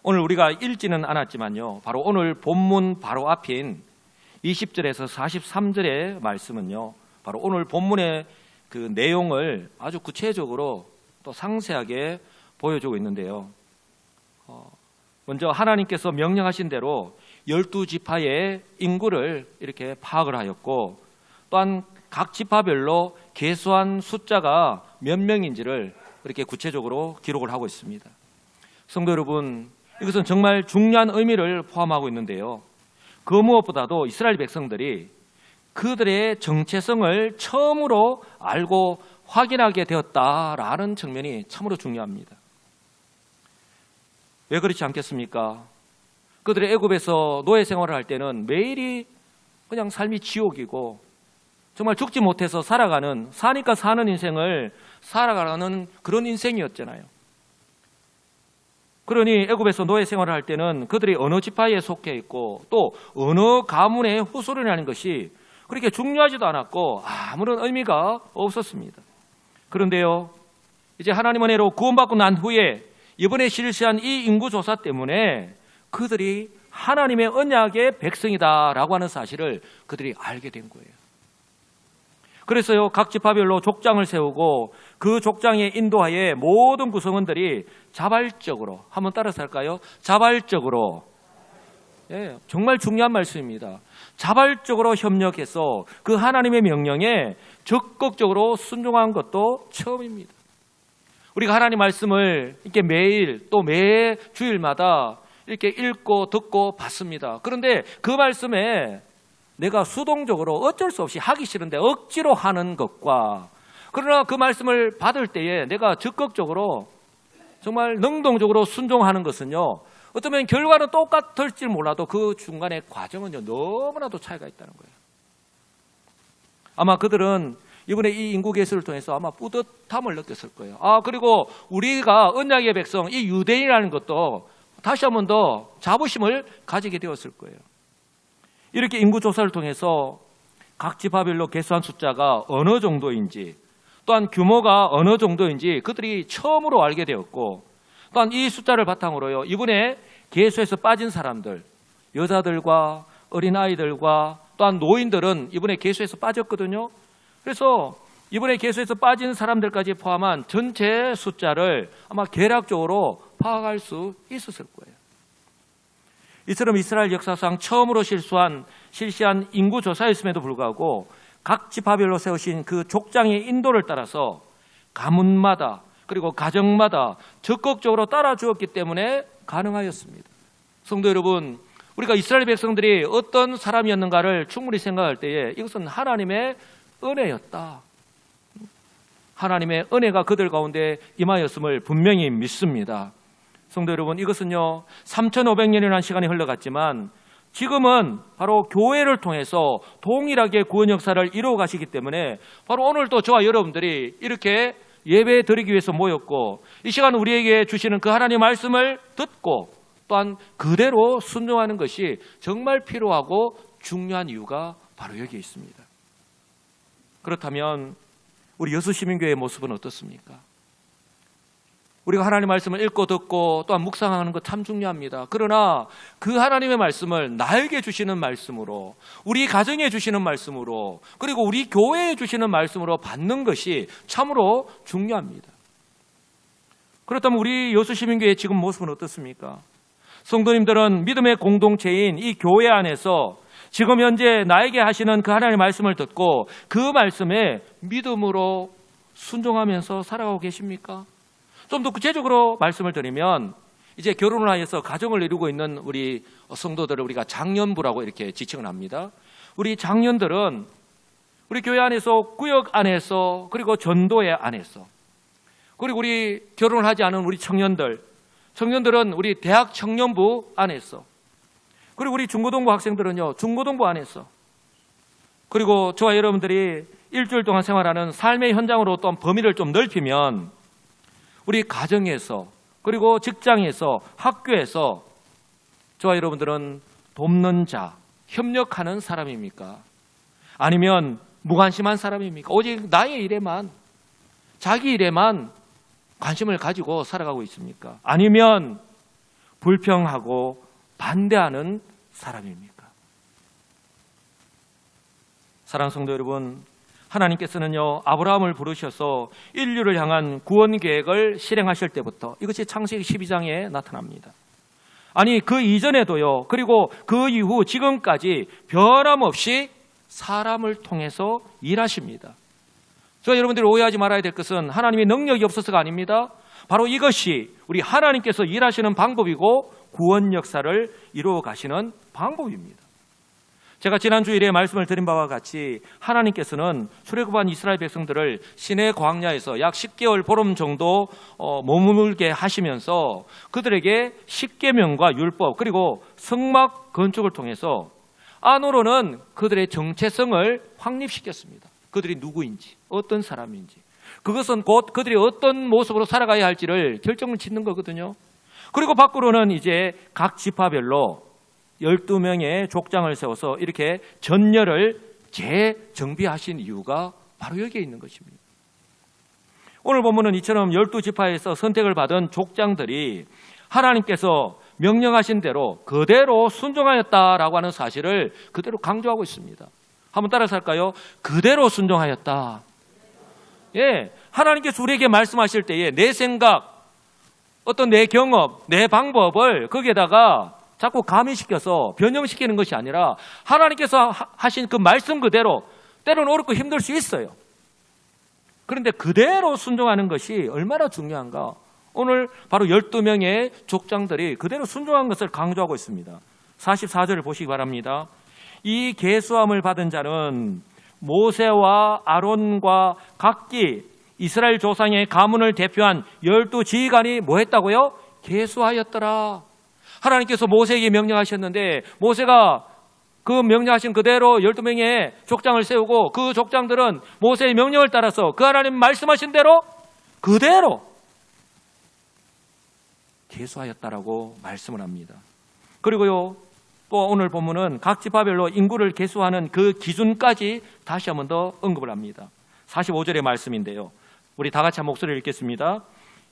오늘 우리가 읽지는 않았지만요, 바로 오늘 본문 바로 앞인 20절에서 43절의 말씀은요, 바로 오늘 본문의 그 내용을 아주 구체적으로 또 상세하게 보여주고 있는데요. 먼저 하나님께서 명령하신 대로 12지파의 인구를 이렇게 파악을 하였고, 또한 각 지파별로 계수한 숫자가 몇 명인지를 이렇게 구체적으로 기록을 하고 있습니다. 성도 여러분, 이것은 정말 중요한 의미를 포함하고 있는데요. 그 무엇보다도 이스라엘 백성들이 그들의 정체성을 처음으로 알고 확인하게 되었다라는 측면이 참으로 중요합니다. 왜 그렇지 않겠습니까? 그들의 애굽에서 노예 생활을 할 때는 매일이 그냥 삶이 지옥이고 정말 죽지 못해서 살아가는, 사니까 사는 인생을 살아가는 그런 인생이었잖아요. 그러니 애굽에서 노예 생활을 할 때는 그들이 어느 지파에 속해 있고 또 어느 가문의 후손이라는 것이 그렇게 중요하지도 않았고 아무런 의미가 없었습니다. 그런데요, 이제 하나님 은혜로 구원받고 난 후에 이번에 실시한 이 인구조사 때문에 그들이 하나님의 언약의 백성이다라고 하는 사실을 그들이 알게 된 거예요. 그래서요, 각 지파별로 족장을 세우고 그 족장의 인도하에 모든 구성원들이 자발적으로, 한번 따라서 할까요? 자발적으로, 정말 중요한 말씀입니다. 자발적으로 협력해서 그 하나님의 명령에 적극적으로 순종한 것도 처음입니다. 우리가 하나님 말씀을 이렇게 매일 또 매 주일마다 이렇게 읽고 듣고 받습니다. 그런데 그 말씀에 내가 수동적으로 어쩔 수 없이 하기 싫은데 억지로 하는 것과, 그러나 그 말씀을 받을 때에 내가 적극적으로 정말 능동적으로 순종하는 것은요, 어쩌면 결과는 똑같을지 몰라도 그 중간의 과정은요, 너무나도 차이가 있다는 거예요. 아마 그들은 이번에 이 인구 계수를 통해서 아마 뿌듯함을 느꼈을 거예요. 그리고 우리가 언약의 백성, 이 유대인이라는 것도 다시 한 번 더 자부심을 가지게 되었을 거예요. 이렇게 인구조사를 통해서 각 지파별로 계수한 숫자가 어느 정도인지, 또한 규모가 어느 정도인지 그들이 처음으로 알게 되었고, 또한 이 숫자를 바탕으로요, 이번에 계수에서 빠진 사람들, 여자들과 어린아이들과 또한 노인들은 이번에 계수에서 빠졌거든요. 그래서 이번에 계수에서 빠진 사람들까지 포함한 전체 숫자를 아마 개략적으로 파악할 수 있었을 거예요. 이처럼 이스라엘 역사상 처음으로 실시한 인구조사였음에도 불구하고 각 지파별로 세우신 그 족장의 인도를 따라서 가문마다 그리고 가정마다 적극적으로 따라주었기 때문에 가능하였습니다. 성도 여러분, 우리가 이스라엘 백성들이 어떤 사람이었는가를 충분히 생각할 때에 이것은 하나님의 은혜였다. 하나님의 은혜가 그들 가운데 임하였음을 분명히 믿습니다. 성도 여러분, 이것은요 3500년이라는 시간이 흘러갔지만 지금은 바로 교회를 통해서 동일하게 구원 역사를 이루어 가시기 때문에 바로 오늘도 저와 여러분들이 이렇게 예배 드리기 위해서 모였고, 이 시간 우리에게 주시는 그 하나님의 말씀을 듣고 또한 그대로 순종하는 것이 정말 필요하고 중요한 이유가 바로 여기에 있습니다. 그렇다면 우리 여수시민교회의 모습은 어떻습니까? 우리가 하나님의 말씀을 읽고 듣고 또한 묵상하는 것 참 중요합니다. 그러나 그 하나님의 말씀을 나에게 주시는 말씀으로, 우리 가정에 주시는 말씀으로, 그리고 우리 교회에 주시는 말씀으로 받는 것이 참으로 중요합니다. 그렇다면 우리 여수시민교회의 지금 모습은 어떻습니까? 성도님들은 믿음의 공동체인 이 교회 안에서 지금 현재 나에게 하시는 그 하나님의 말씀을 듣고 그 말씀에 믿음으로 순종하면서 살아가고 계십니까? 좀 더 구체적으로 말씀을 드리면, 이제 결혼을 하여서 가정을 이루고 있는 우리 성도들을 우리가 장년부라고 이렇게 지칭을 합니다. 우리 장년들은 우리 교회 안에서, 구역 안에서, 그리고 전도회 안에서, 그리고 우리 결혼을 하지 않은 우리 청년들은 우리 대학 청년부 안에서, 그리고 우리 중고등부 학생들은요 중고등부 안에서, 그리고 저와 여러분들이 일주일 동안 생활하는 삶의 현장으로 또 범위를 좀 넓히면 우리 가정에서, 그리고 직장에서, 학교에서 저와 여러분들은 돕는 자, 협력하는 사람입니까? 아니면 무관심한 사람입니까? 오직 나의 일에만, 자기 일에만 관심을 가지고 살아가고 있습니까? 아니면 불평하고 반대하는 사람입니까? 사랑하는 성도 여러분, 하나님께서는요, 아브라함을 부르셔서 인류를 향한 구원 계획을 실행하실 때부터 이것이 창세기 12장에 나타납니다. 아니, 그 이전에도요, 그리고 그 이후 지금까지 변함없이 사람을 통해서 일하십니다. 저 여러분들이 오해하지 말아야 될 것은 하나님의 능력이 없어서가 아닙니다. 바로 이것이 우리 하나님께서 일하시는 방법이고 구원 역사를 이루어 가시는 방법입니다. 제가 지난 주일에 말씀을 드린 바와 같이 하나님께서는 출애굽한 이스라엘 백성들을 시내 광야에서 약 10개월 보름 정도 머물게 하시면서 그들에게 십계명과 율법 그리고 성막 건축을 통해서 안으로는 그들의 정체성을 확립시켰습니다. 그들이 누구인지, 어떤 사람인지, 그것은 곧 그들이 어떤 모습으로 살아가야 할지를 결정을 짓는 거거든요. 그리고 밖으로는 이제 각 지파별로 12명의 족장을 세워서 이렇게 전열을 재정비하신 이유가 바로 여기에 있는 것입니다. 오늘 본문은 이처럼 12지파에서 선택을 받은 족장들이 하나님께서 명령하신 대로 그대로 순종하였다라고 하는 사실을 그대로 강조하고 있습니다. 한번 따라서 할까요? 그대로 순종하였다. 예, 하나님께서 우리에게 말씀하실 때에 내 생각, 어떤 내 경험, 내 방법을 거기에다가 자꾸 가미시켜서 변형시키는 것이 아니라 하나님께서 하신 그 말씀 그대로, 때로는 어렵고 힘들 수 있어요. 그런데 그대로 순종하는 것이 얼마나 중요한가. 오늘 바로 12명의 족장들이 그대로 순종한 것을 강조하고 있습니다. 44절을 보시기 바랍니다. 이 계수함을 받은 자는 모세와 아론과 각기 이스라엘 조상의 가문을 대표한 12지휘관이 뭐 했다고요? 계수하였더라. 하나님께서 모세에게 명령하셨는데 모세가 그 명령하신 그대로 12명의 족장을 세우고 그 족장들은 모세의 명령을 따라서 그 하나님 말씀하신 대로 그대로 계수하였다라고 말씀을 합니다. 그리고요, 또 오늘 본문은 각 지파별로 인구를 계수하는 그 기준까지 다시 한 번 더 언급을 합니다. 45절의 말씀인데요. 우리 다 같이 한 목소리를 읽겠습니다.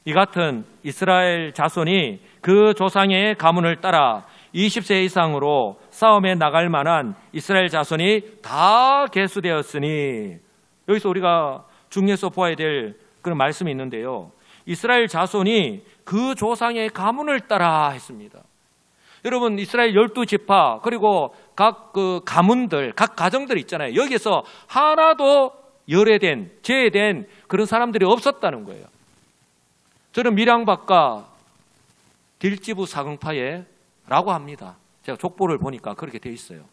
이 같은 이스라엘 자손이 그 조상의 가문을 따라 20세 이상으로 싸움에 나갈 만한 이스라엘 자손이 다 계수되었으니, 여기서 우리가 중요해서 보아야 될 그런 말씀이 있는데요. 이스라엘 자손이 그 조상의 가문을 따라 했습니다. 여러분, 이스라엘 12지파 그리고 각 그 가문들, 각 가정들 있잖아요. 여기서 하나도 열애된, 제외된 그런 사람들이 없었다는 거예요. 저는 밀양박과 딜지부 사경파예라고 합니다. 제가 족보를 보니까 그렇게 돼 있어요.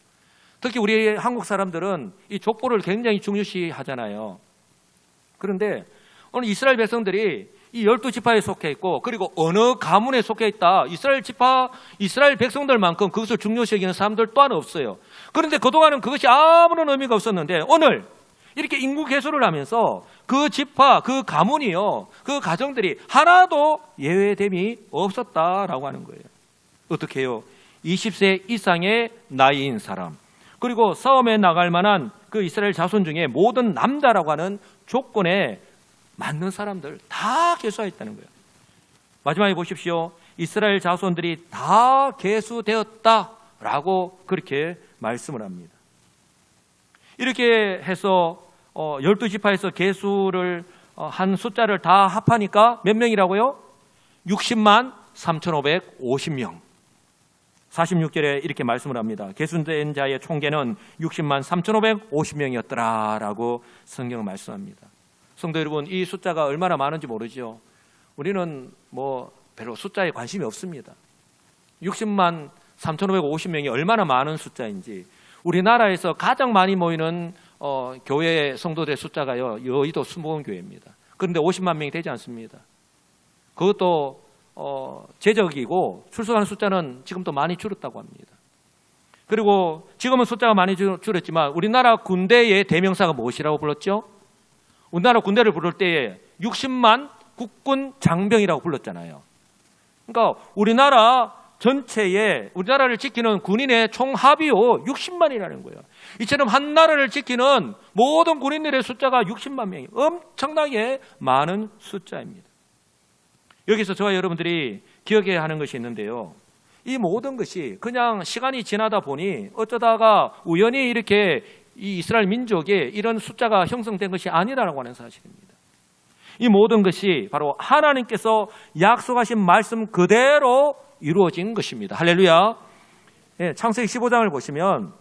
특히 우리 한국 사람들은 이 족보를 굉장히 중요시 하잖아요. 그런데 오늘 이스라엘 백성들이 이 12지파에 속해 있고 그리고 어느 가문에 속해 있다. 이스라엘 지파, 이스라엘 백성들만큼 그것을 중요시 여기는 사람들 또한 없어요. 그런데 그동안은 그것이 아무런 의미가 없었는데 오늘 이렇게 인구 계수를 하면서 그 지파, 그 가문이요, 그 가정들이 하나도 예외됨이 없었다라고 하는 거예요. 어떻게 해요? 20세 이상의 나이인 사람, 그리고 싸움에 나갈 만한 그 이스라엘 자손 중에 모든 남자라고 하는 조건에 맞는 사람들 다 계수하였다는 거예요. 마지막에 보십시오. 이스라엘 자손들이 다 계수되었다라고 그렇게 말씀을 합니다. 이렇게 해서 12지파에서 계수를 한 숫자를 다 합하니까 몇 명이라고요? 60만 3,550명. 46절에 이렇게 말씀을 합니다. 계수된 자의 총계는 60만 3,550명이었더라 라고 성경은 말씀합니다. 성도 여러분, 이 숫자가 얼마나 많은지 모르죠. 우리는 뭐 별로 숫자에 관심이 없습니다. 60만 3,550명이 얼마나 많은 숫자인지, 우리나라에서 가장 많이 모이는 교회 성도들 숫자가요, 여의도 순복음교회입니다. 그런데 50만 명이 되지 않습니다. 그것도 제적이고 출석하는 숫자는 지금도 많이 줄었다고 합니다. 그리고 지금은 숫자가 많이 줄었지만 우리나라 군대의 대명사가 무엇이라고 불렀죠? 우리나라 군대를 부를 때에 60만 국군 장병이라고 불렀잖아요. 그러니까 우리나라 전체에 우리나라를 지키는 군인의 총합이요 60만이라는 거예요. 이처럼 한 나라를 지키는 모든 군인들의 숫자가 60만 명이 엄청나게 많은 숫자입니다. 여기서 저와 여러분들이 기억해야 하는 것이 있는데요. 이 모든 것이 그냥 시간이 지나다 보니 어쩌다가 우연히 이렇게 이 이스라엘 민족에 이런 숫자가 형성된 것이 아니라고 하는 사실입니다. 이 모든 것이 바로 하나님께서 약속하신 말씀 그대로 이루어진 것입니다. 할렐루야. 예, 창세기 15장을 보시면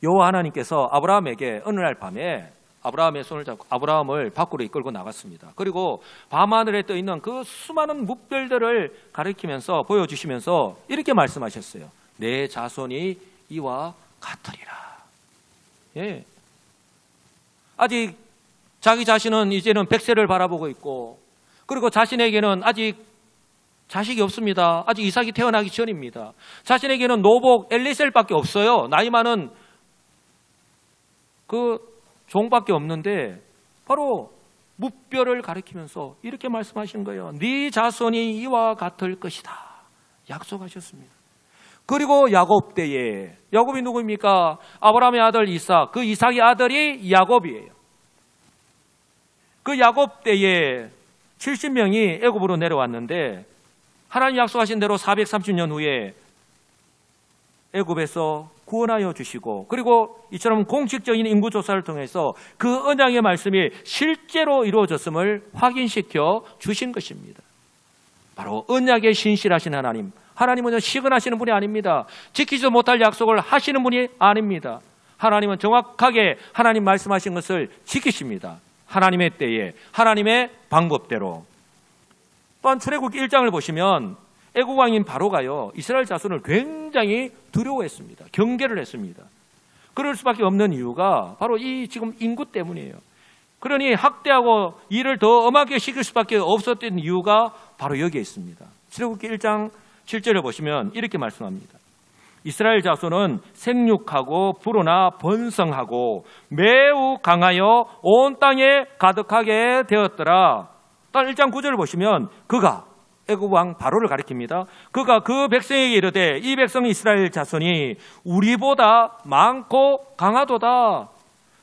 여호와 하나님께서 아브라함에게 어느 날 밤에 아브라함의 손을 잡고 아브라함을 밖으로 이끌고 나갔습니다. 그리고 밤하늘에 떠 있는 그 수많은 뭇별들을 가리키면서 보여주시면서 이렇게 말씀하셨어요. 내 자손이 이와 같으리라. 예. 아직 자기 자신은 이제는 100세를 바라보고 있고, 그리고 자신에게는 아직 자식이 없습니다. 아직 이삭이 태어나기 전입니다. 자신에게는 노복 엘리셀밖에 없어요. 나이 많은 그 종밖에 없는데 바로 뭇별을 가리키면서 이렇게 말씀하신 거예요. 네 자손이 이와 같을 것이다. 약속하셨습니다. 그리고 야곱 때에, 야곱이 누구입니까? 아브라함의 아들 이삭, 그 이삭의 아들이 야곱이에요. 그 야곱 때에 70명이 애굽으로 내려왔는데 하나님 약속하신 대로 430년 후에 애굽에서 구원하여 주시고, 그리고 이처럼 공식적인 인구조사를 통해서 그 언약의 말씀이 실제로 이루어졌음을 확인시켜 주신 것입니다. 바로 언약에 신실하신 하나님, 하나님은 시근하시는 분이 아닙니다. 지키지 못할 약속을 하시는 분이 아닙니다. 하나님은 정확하게 하나님 말씀하신 것을 지키십니다. 하나님의 때에, 하나님의 방법대로. 또한 출애굽기 1장을 보시면 애국 왕인 바로가요, 이스라엘 자손을 굉장히 두려워했습니다. 경계를 했습니다. 그럴 수밖에 없는 이유가 바로 이 지금 인구 때문이에요. 그러니 학대하고 일을 더 엄하게 시킬 수밖에 없었던 이유가 바로 여기에 있습니다. 출애굽기 1장 7절을 보시면 이렇게 말씀합니다. 이스라엘 자손은 생육하고 불어나 번성하고 매우 강하여 온 땅에 가득하게 되었더라. 또 1장 9절을 보시면 그가, 애굽 왕 바로를 가리킵니다. 그가 그 백성에게 이르되 이 백성 이스라엘 자손이 우리보다 많고 강하도다.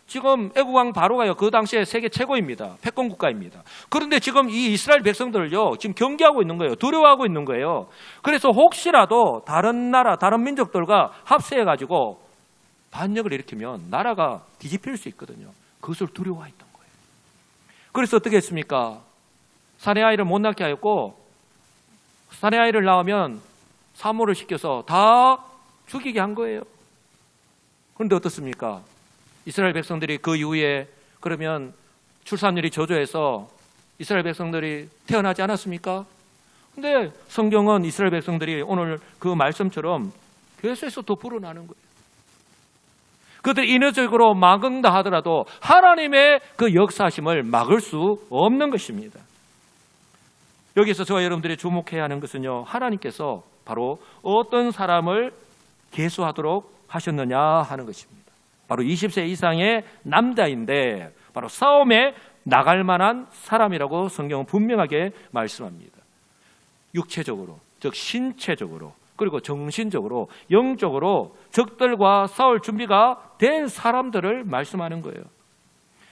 지금 애굽 왕 바로가요, 그 당시에 세계 최고입니다. 패권 국가입니다. 그런데 지금 이 이스라엘 백성들을요, 지금 경계하고 있는 거예요. 두려워하고 있는 거예요. 그래서 혹시라도 다른 나라, 다른 민족들과 합세해가지고 반역을 일으키면 나라가 뒤집힐 수 있거든요. 그것을 두려워했던 거예요. 그래서 어떻게 했습니까? 사내 아이를 못 낳게 하였고, 사내 아이를 낳으면 사모를 시켜서 다 죽이게 한 거예요. 그런데 어떻습니까? 이스라엘 백성들이 그 이후에 그러면 출산율이 저조해서 이스라엘 백성들이 태어나지 않았습니까? 근데 성경은 이스라엘 백성들이 오늘 그 말씀처럼 계속해서 더 불어나는 거예요. 그들이 인위적으로 막은다 하더라도 하나님의 그 역사하심을 막을 수 없는 것입니다. 여기서 저와 여러분들이 주목해야 하는 것은요, 하나님께서 바로 어떤 사람을 계수하도록 하셨느냐 하는 것입니다. 바로 20세 이상의 남자인데 바로 싸움에 나갈 만한 사람이라고 성경은 분명하게 말씀합니다. 육체적으로, 즉 신체적으로, 그리고 정신적으로, 영적으로 적들과 싸울 준비가 된 사람들을 말씀하는 거예요.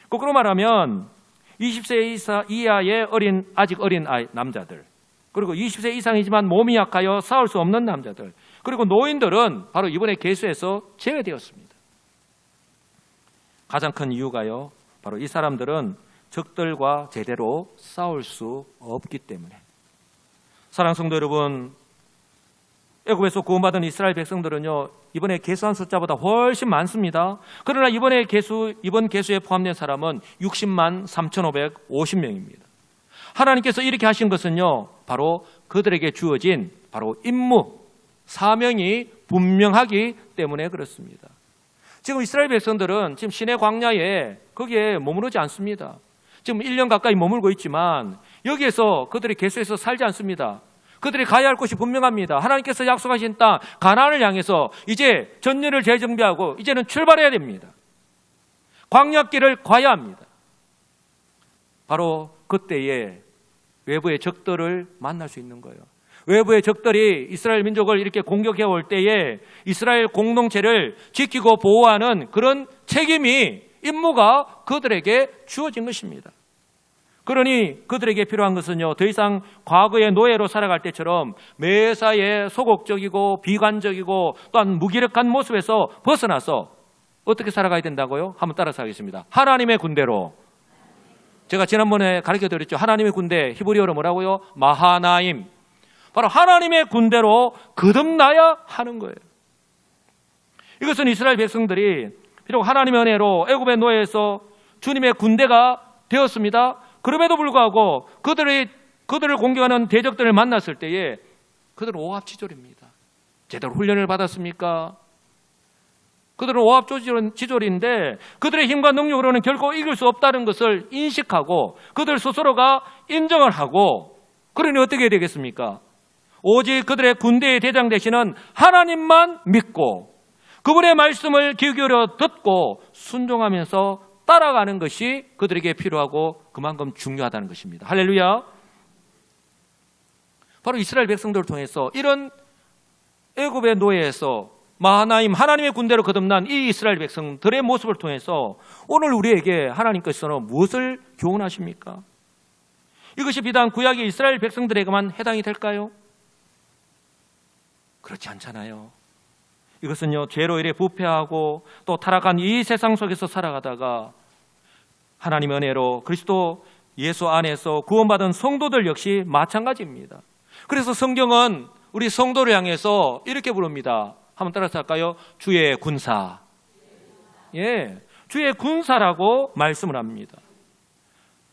거꾸로 말하면 20세 이하의 아직 어린 남자들, 그리고 20세 이상이지만 몸이 약하여 싸울 수 없는 남자들, 그리고 노인들은 바로 이번에 계수에서 제외되었습니다. 가장 큰 이유가요, 바로 이 사람들은 적들과 제대로 싸울 수 없기 때문에. 사랑하는 성도 여러분, 애굽에서 구원받은 이스라엘 백성들은요, 이번에 계수한 숫자보다 훨씬 많습니다. 그러나 이번 계수에 포함된 사람은 60만 3,550명입니다. 하나님께서 이렇게 하신 것은요, 바로 그들에게 주어진 바로 임무, 사명이 분명하기 때문에 그렇습니다. 지금 이스라엘 백성들은 지금 시내 광야에 거기에 머무르지 않습니다. 지금 1년 가까이 머물고 있지만 여기에서 그들이 계수해서 살지 않습니다. 그들이 가야 할 곳이 분명합니다. 하나님께서 약속하신 땅 가나안을 향해서 이제 전열을 재정비하고 이제는 출발해야 됩니다. 광야길을 가야 합니다. 바로 그때에 외부의 적들을 만날 수 있는 거예요. 외부의 적들이 이스라엘 민족을 이렇게 공격해 올 때에 이스라엘 공동체를 지키고 보호하는 그런 책임이, 임무가 그들에게 주어진 것입니다. 그러니 그들에게 필요한 것은요, 더 이상 과거의 노예로 살아갈 때처럼 매사에 소극적이고 비관적이고 또한 무기력한 모습에서 벗어나서 어떻게 살아가야 된다고요? 한번 따라서 하겠습니다. 하나님의 군대로. 제가 지난번에 가르쳐드렸죠. 하나님의 군대, 히브리어로 뭐라고요? 마하나임. 바로 하나님의 군대로 거듭나야 하는 거예요. 이것은 이스라엘 백성들이 비록 하나님의 은혜로 애굽의 노예에서 주님의 군대가 되었습니다. 그럼에도 불구하고 그들을 공격하는 대적들을 만났을 때에 그들은 오합지졸입니다. 제대로 훈련을 받았습니까? 그들은 오합지졸인데 그들의 힘과 능력으로는 결코 이길 수 없다는 것을 인식하고 그들 스스로가 인정을 하고, 그러니 어떻게 해야 되겠습니까? 오직 그들의 군대의 대장 되시는 하나님만 믿고 그분의 말씀을 귀 기울여 듣고 순종하면서 따라가는 것이 그들에게 필요하고 그만큼 중요하다는 것입니다. 할렐루야. 바로 이스라엘 백성들을 통해서 이런 애굽의 노예에서 마하나임 하나님의 군대로 거듭난 이 이스라엘 백성들의 모습을 통해서 오늘 우리에게 하나님께서는 무엇을 교훈하십니까? 이것이 비단 구약의 이스라엘 백성들에게만 해당이 될까요? 그렇지 않잖아요. 이것은요, 죄로 인해 부패하고 또 타락한 이 세상 속에서 살아가다가 하나님의 은혜로 그리스도 예수 안에서 구원받은 성도들 역시 마찬가지입니다. 그래서 성경은 우리 성도를 향해서 이렇게 부릅니다. 한번 따라서 할까요? 주의 군사. 예, 주의 군사라고 말씀을 합니다.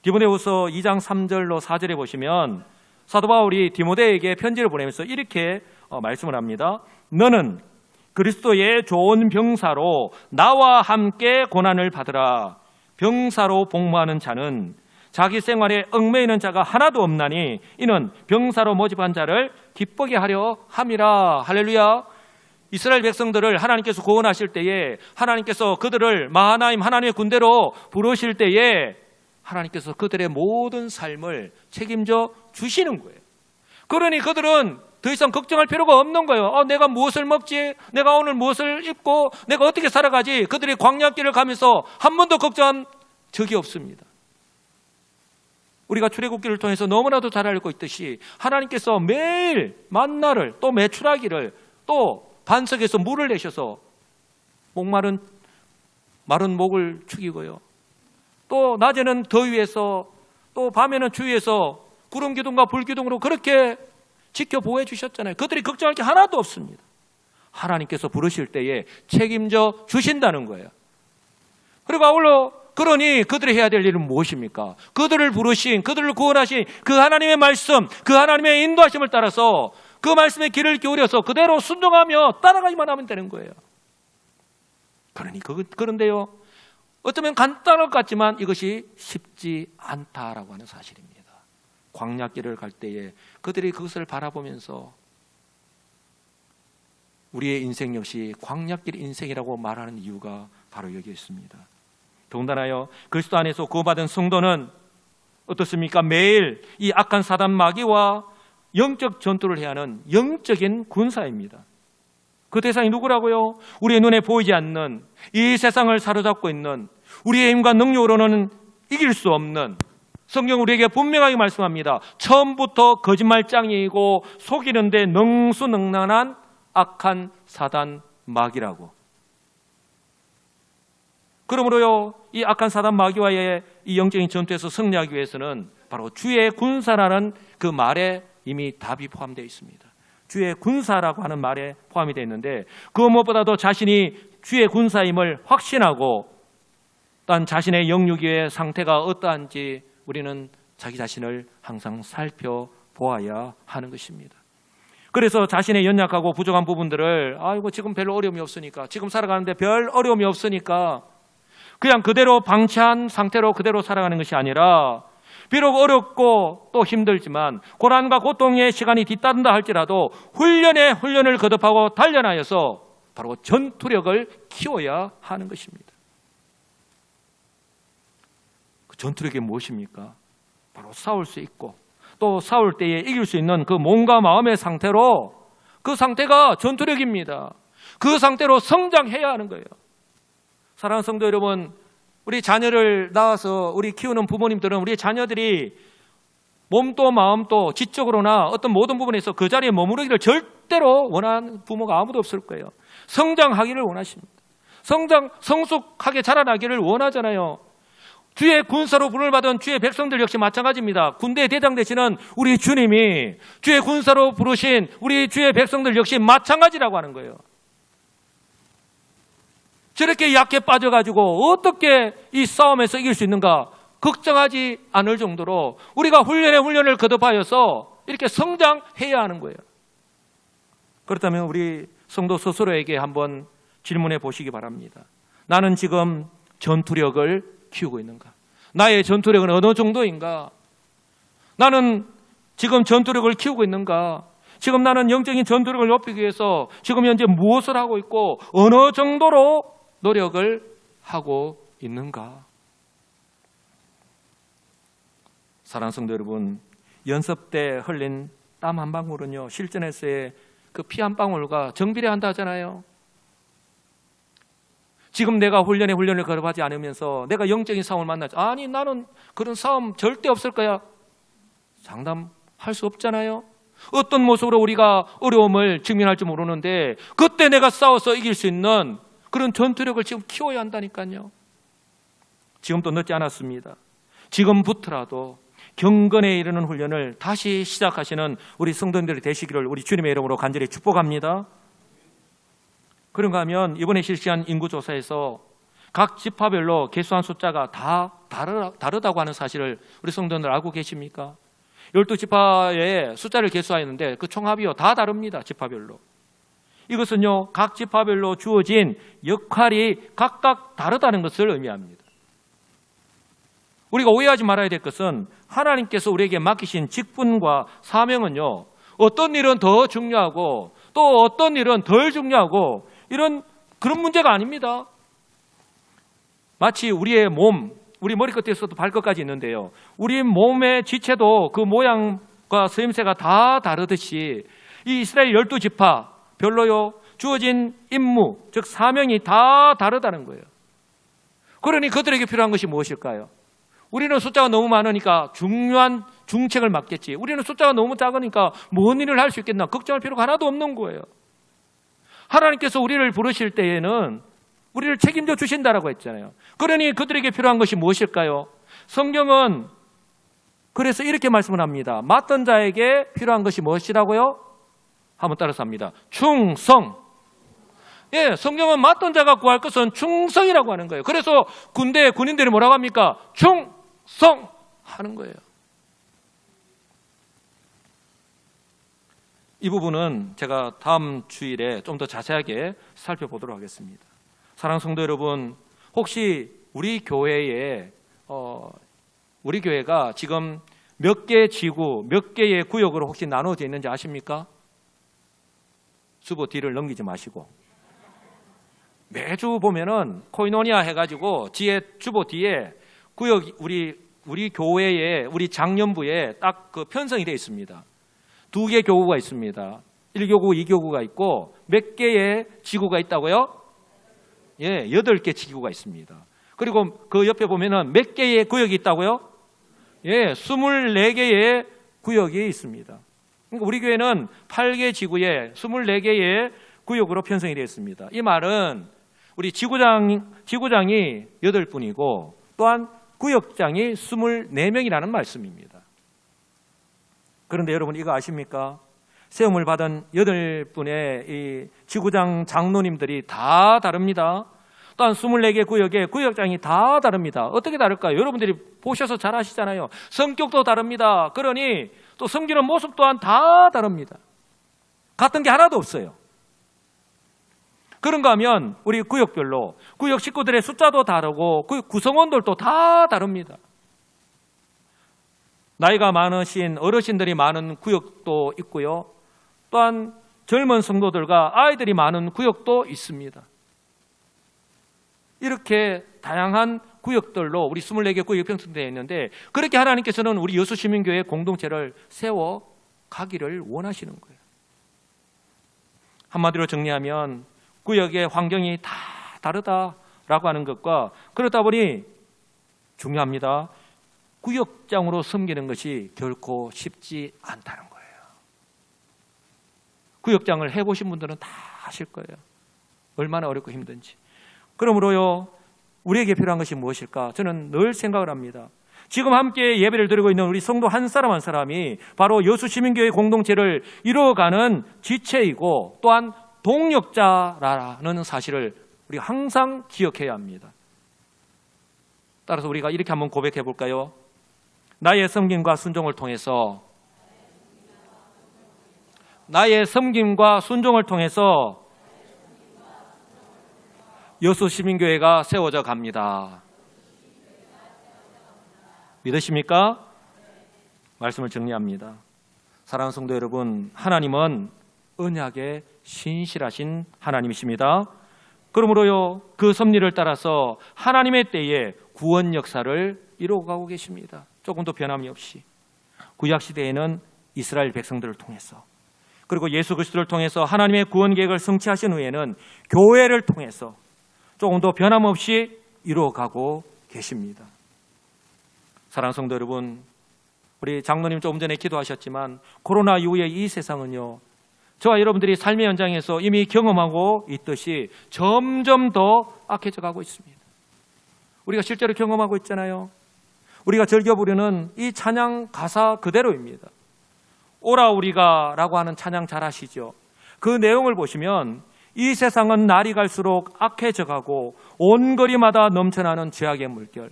디모데후서 2장 3절로 4절에 보시면 사도 바울이 디모데에게 편지를 보내면서 이렇게 말씀을 합니다. 너는 그리스도의 좋은 병사로 나와 함께 고난을 받으라. 병사로 복무하는 자는 자기 생활에 얽매이는 자가 하나도 없나니 이는 병사로 모집한 자를 기쁘게 하려 함이라. 할렐루야. 이스라엘 백성들을 하나님께서 구원하실 때에 하나님께서 그들을 마하나임 하나님의 군대로 부르실 때에 하나님께서 그들의 모든 삶을 책임져 주시는 거예요. 그러니 그들은 더 이상 걱정할 필요가 없는 거예요. 내가 무엇을 먹지? 내가 오늘 무엇을 입고? 내가 어떻게 살아가지? 그들이 광야길을 가면서 한 번도 걱정한 적이 없습니다. 우리가 출애굽기를 통해서 너무나도 잘 알고 있듯이 하나님께서 매일 만나를 또 메추라기를 또 반석에서 물을 내셔서 마른 목을 죽이고요. 또 낮에는 더위에서 또 밤에는 추위에서 구름 기둥과 불 기둥으로 그렇게 지켜보호 주셨잖아요. 그들이 걱정할 게 하나도 없습니다. 하나님께서 부르실 때에 책임져 주신다는 거예요. 그리고 아울러 그러니 그들이 해야 될 일은 무엇입니까? 그들을 부르신, 그들을 구원하신 그 하나님의 말씀, 그 하나님의 인도하심을 따라서 그 말씀에 귀를 기울여서 그대로 순종하며 따라가기만 하면 되는 거예요. 그런데요, 어쩌면 간단할 것 같지만 이것이 쉽지 않다라고 하는 사실입니다. 광야길을 갈 때에 그들이 그것을 바라보면서 우리의 인생 역시 광야길 인생이라고 말하는 이유가 바로 여기에 있습니다. 더군다나요, 그리스도 안에서 구원받은 성도는 어떻습니까? 매일 이 악한 사단 마귀와 영적 전투를 해야 하는 영적인 군사입니다. 그 대상이 누구라고요? 우리의 눈에 보이지 않는 이 세상을 사로잡고 있는 우리의 힘과 능력으로는 이길 수 없는, 성경 우리에게 분명하게 말씀합니다. 처음부터 거짓말장이고 속이는 데 능수능란한 악한 사단 마귀라고. 그러므로요, 이 악한 사단 마귀와의 이 영적인 전투에서 승리하기 위해서는 바로 주의 군사라는 그 말에 이미 답이 포함되어 있습니다. 주의 군사라고 하는 말에 포함이 되어 있는데, 그 무엇보다도 자신이 주의 군사임을 확신하고 또한 자신의 영육의 상태가 어떠한지 우리는 자기 자신을 항상 살펴보아야 하는 것입니다. 그래서 자신의 연약하고 부족한 부분들을 지금 별로 어려움이 없으니까, 지금 살아가는데 별 어려움이 없으니까 그냥 그대로 방치한 상태로 그대로 살아가는 것이 아니라, 비록 어렵고 또 힘들지만 고난과 고통의 시간이 뒤따른다 할지라도 훈련을 거듭하고 단련하여서 바로 전투력을 키워야 하는 것입니다. 그 전투력이 무엇입니까? 바로 싸울 수 있고 또 싸울 때에 이길 수 있는 그 몸과 마음의 상태로, 그 상태가 전투력입니다. 그 상태로 성장해야 하는 거예요. 사랑하는 성도 여러분, 우리 자녀를 낳아서 우리 키우는 부모님들은 우리 자녀들이 몸도 마음도 지적으로나 어떤 모든 부분에서 그 자리에 머무르기를 절대로 원하는 부모가 아무도 없을 거예요. 성장하기를 원하십니다. 성숙하게 자라나기를 원하잖아요. 주의 군사로 부름을 받은 주의 백성들 역시 마찬가지입니다. 군대의 대장 되시는 우리 주님이 주의 군사로 부르신 우리 주의 백성들 역시 마찬가지라고 하는 거예요. 저렇게 약해 빠져가지고 어떻게 이 싸움에서 이길 수 있는가 걱정하지 않을 정도로 우리가 훈련을 거듭하여서 이렇게 성장해야 하는 거예요. 그렇다면 우리 성도 스스로에게 한번 질문해 보시기 바랍니다. 나는 지금 전투력을 키우고 있는가? 나의 전투력은 어느 정도인가? 나는 지금 전투력을 키우고 있는가? 지금 나는 영적인 전투력을 높이기 위해서 지금 현재 무엇을 하고 있고 어느 정도로 노력을 하고 있는가? 사랑하는 성도 여러분, 연습 때 흘린 땀 한 방울은요, 실전에서의 그 피 한 방울과 정비례한다 하잖아요. 지금 내가 훈련을 거듭하지 않으면서 내가 영적인 싸움을 만나지, 아니 나는 그런 싸움 절대 없을 거야, 장담할 수 없잖아요. 어떤 모습으로 우리가 어려움을 직면할지 모르는데 그때 내가 싸워서 이길 수 있는 그런 전투력을 지금 키워야 한다니까요. 지금도 늦지 않았습니다. 지금부터라도 경건에 이르는 훈련을 다시 시작하시는 우리 성도님들이 되시기를 우리 주님의 이름으로 간절히 축복합니다. 그런가 하면 이번에 실시한 인구조사에서 각 지파별로 개수한 숫자가 다 다르다고 하는 사실을 우리 성도님들 알고 계십니까? 12지파의 숫자를 개수하였는데 그 총합이요 다 다릅니다. 지파별로. 이것은요 각 지파별로 주어진 역할이 각각 다르다는 것을 의미합니다. 우리가 오해하지 말아야 될 것은 하나님께서 우리에게 맡기신 직분과 사명은요 어떤 일은 더 중요하고 또 어떤 일은 덜 중요하고 그런 문제가 아닙니다. 마치 우리의 몸, 우리 머리끝에서도 발끝까지 있는데요, 우리 몸의 지체도 그 모양과 쓰임새가 다 다르듯이 이 이스라엘 12지파 별로요 주어진 임무, 즉 사명이 다 다르다는 거예요. 그러니 그들에게 필요한 것이 무엇일까요? 우리는 숫자가 너무 많으니까 중요한 중책을 맡겠지, 우리는 숫자가 너무 작으니까 뭔 일을 할 수 있겠나 걱정할 필요가 하나도 없는 거예요. 하나님께서 우리를 부르실 때에는 우리를 책임져 주신다라고 했잖아요. 그러니 그들에게 필요한 것이 무엇일까요? 성경은 그래서 이렇게 말씀을 합니다. 맡은 자에게 필요한 것이 무엇이라고요? 한번 따라서 합니다. 충성. 예, 성경은 맡은 자가 구할 것은 충성이라고 하는 거예요. 그래서 군인들이 뭐라고 합니까? 충성하는 거예요. 이 부분은 제가 다음 주일에 좀 더 자세하게 살펴보도록 하겠습니다. 사랑하는 성도 여러분, 혹시 우리 교회가 지금 몇 개의 지구, 몇 개의 구역으로 혹시 나눠져 있는지 아십니까? 주보 뒤를 넘기지 마시고 매주 보면은 코이노니아 해가지고 주보 뒤에 구역 우리 교회에 우리 장년부에 딱 그 편성이 되어 있습니다. 2개 교구가 있습니다. 1교구, 2교구가 있고 몇 개의 지구가 있다고요? 예, 8개 지구가 있습니다. 그리고 그 옆에 보면은 몇 개의 구역이 있다고요? 예, 24개의 구역이 있습니다. 그러니까 우리 교회는 8개 지구에 24개의 구역으로 편성이 되어 있습니다. 이 말은 우리 지구장이 8분이고 또한 구역장이 24명이라는 말씀입니다. 그런데 여러분 이거 아십니까? 세움을 받은 8분의 이 지구장 장로님들이 다 다릅니다. 또한 24개 구역의 구역장이 다 다릅니다. 어떻게 다를까요? 여러분들이 보셔서 잘 아시잖아요. 성격도 다릅니다. 그러니 또 섬기는 모습 또한 다 다릅니다. 같은 게 하나도 없어요. 그런가 하면 우리 구역별로 구역 식구들의 숫자도 다르고 구성원들도 다 다릅니다. 나이가 많으신 어르신들이 많은 구역도 있고요. 또한 젊은 성도들과 아이들이 많은 구역도 있습니다. 이렇게 다양한 구역들로 우리 24개 구역이 편성되어 있는데 그렇게 하나님께서는 우리 여수시민교회 공동체를 세워 가기를 원하시는 거예요. 한마디로 정리하면 구역의 환경이 다 다르다, 라고 하는 것과 그러다 보니 중요합니다. 구역장으로 섬기는 것이 결코 쉽지 않다는 거예요. 구역장을 해보신 분들은 다 아실 거예요. 얼마나 어렵고 힘든지. 그러므로요, 우리에게 필요한 것이 무엇일까? 저는 늘 생각을 합니다. 지금 함께 예배를 드리고 있는 우리 성도 한 사람 한 사람이 바로 여수시민교회 공동체를 이루어가는 지체이고 또한 동력자라는 사실을 우리가 항상 기억해야 합니다. 따라서 우리가 이렇게 한번 고백해 볼까요? 나의 섬김과 순종을 통해서 여수시민교회가 세워져 갑니다. 믿으십니까? 말씀을 정리합니다. 사랑하는 성도 여러분, 하나님은 언약에 신실하신 하나님이십니다. 그러므로요, 그 섭리를 따라서 하나님의 때에 구원 역사를 이루어가고 계십니다. 조금도 변함이 없이. 구약시대에는 이스라엘 백성들을 통해서, 그리고 예수 그리스도를 통해서 하나님의 구원 계획을 성취하신 후에는 교회를 통해서 조금도 변함없이 이루어가고 계십니다. 사랑하는 성도 여러분, 우리 장로님 조금 전에 기도하셨지만 코로나 이후에 이 세상은요, 저와 여러분들이 삶의 현장에서 이미 경험하고 있듯이 점점 더 악해져 가고 있습니다. 우리가 실제로 경험하고 있잖아요. 우리가 즐겨 부르는 이 찬양 가사 그대로입니다. 오라 우리가 라고 하는 찬양 잘 아시죠? 그 내용을 보시면 이 세상은 날이 갈수록 악해져 가고 온 거리마다 넘쳐나는 죄악의 물결.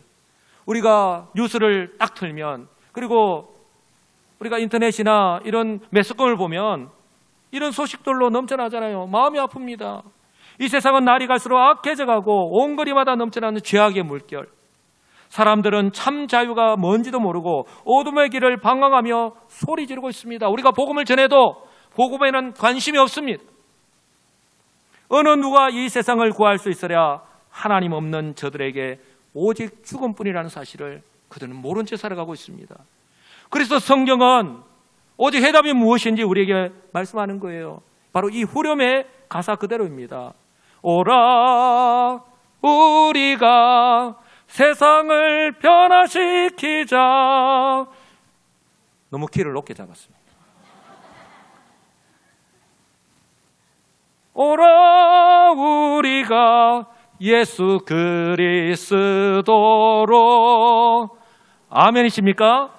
우리가 뉴스를 딱 틀면, 그리고 우리가 인터넷이나 이런 매스컴을 보면 이런 소식들로 넘쳐나잖아요. 마음이 아픕니다. 이 세상은 날이 갈수록 악해져 가고 온 거리마다 넘쳐나는 죄악의 물결. 사람들은 참 자유가 뭔지도 모르고 어둠의 길을 방황하며 소리 지르고 있습니다. 우리가 복음을 전해도 복음에는 관심이 없습니다. 어느 누가 이 세상을 구할 수 있으랴 하나님 없는 저들에게 오직 죽음뿐이라는 사실을 그들은 모른 채 살아가고 있습니다. 그래서 성경은 오직 해답이 무엇인지 우리에게 말씀하는 거예요. 바로 이 후렴의 가사 그대로입니다. 오라 우리가 세상을 변화시키자. 너무 키를 높게 잡았습니다. 오라 우리가 예수 그리스도로. 아멘이십니까?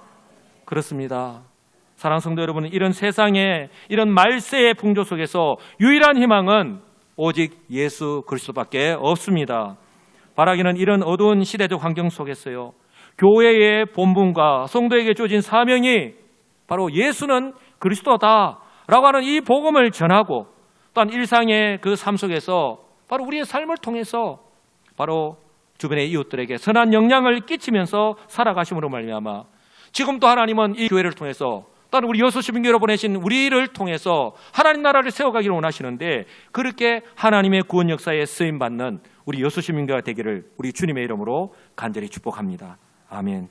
그렇습니다. 사랑하는 성도 여러분, 이런 세상에 이런 말세의 풍조 속에서 유일한 희망은 오직 예수 그리스도밖에 없습니다. 바라기는 이런 어두운 시대적 환경 속에서요, 교회의 본분과 성도에게 주어진 사명이 바로 예수는 그리스도다라고 하는 이 복음을 전하고, 또한 일상의 그 삶 속에서 바로 우리의 삶을 통해서 바로 주변의 이웃들에게 선한 영향을 끼치면서 살아가심으로 말미암아 지금도 하나님은 이 교회를 통해서, 또한 우리 여수시민교회로 보내신 우리를 통해서 하나님 나라를 세워가기를 원하시는데, 그렇게 하나님의 구원 역사에 쓰임받는 우리 여수시민교회가 되기를 우리 주님의 이름으로 간절히 축복합니다. 아멘.